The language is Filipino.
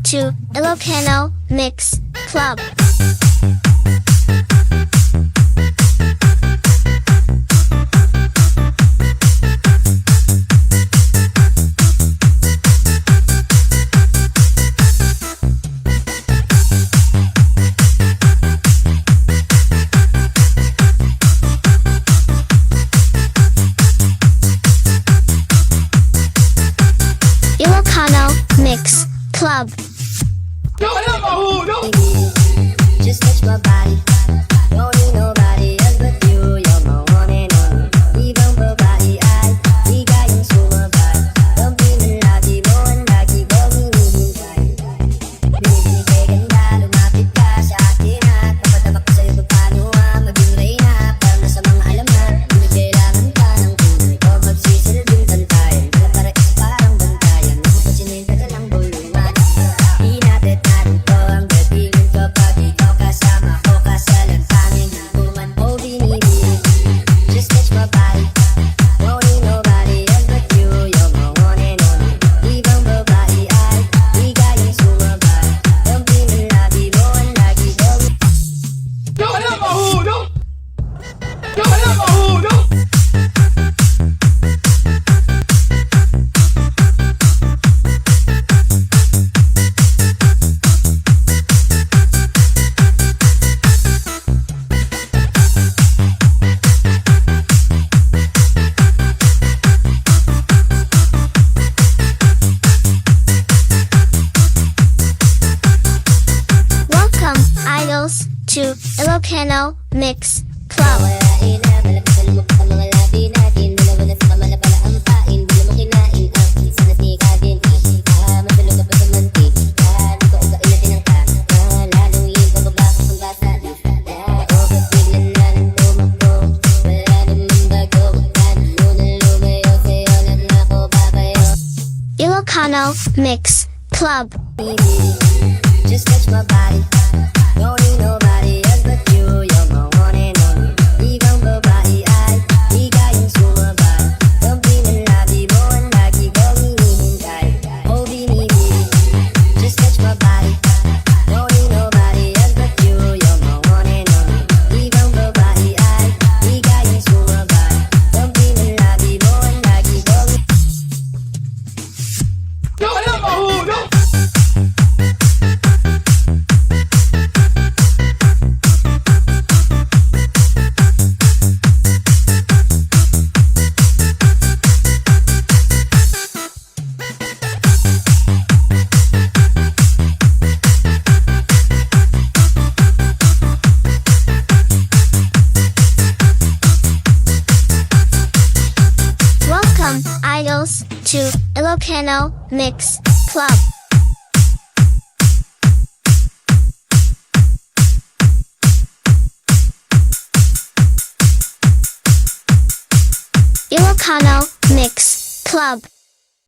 to Ilocano Mix Club. Ilocano Mix Club. Just touch my body. Don't need nobody else but you. You're my one and only. Ibang babae ay di kayang sumabay. Kampi ng lagi mo ang lagi kong hinihintay. Binibini kay ganda, lumapit ka sa akin at papatabak ko sa'yo paano maging reyna. Parang nasa mga alamat, hindi kailangan ka ng tunay ko magsisilbing bantayan. Wala para isa parang bantayan. Napapasinil ka lang bulungan. Hinatet natin ko ang gatingin kapag ikaw kasama ko. Kasalan tanging hikuman o binibini. Just touch my body. Don't need nobody else but you. You're my one and only. Ibang babae ay di kayang sumabay. Kampi ng labi mo ang lagi kong Welcome, idols, to Ilocano Mix Club. Walain na, malapit sa lumok ang mga labi natin. Dalawa na sa kamala pala ang pain. Di naman kinain ang isa na tika din. Matulog ka pa sa mantik. Di ko ugain natin ang kaka. Lalong yung pababa ko kung basa. O ba't biglan na lang tumakbo? Wala naman bago. Paano na lumayo sa'yo lang ako babayo. Ilocano Mix Club. Just touch my body. Don't need nobody else but you. You're my one and only. Ibang babae ay di kayang sumabay. Kampi ng labi mo ang lagi kong hinihintay. Oh, binibini. Just touch my body. Don't need nobody else but you. You're my one and only. Ibang babae ay di kayang sumabay. Kampi ng labi mo ang lagi kong Welcome, idols, to Ilocano Mix Club. Ilocano Mix Club.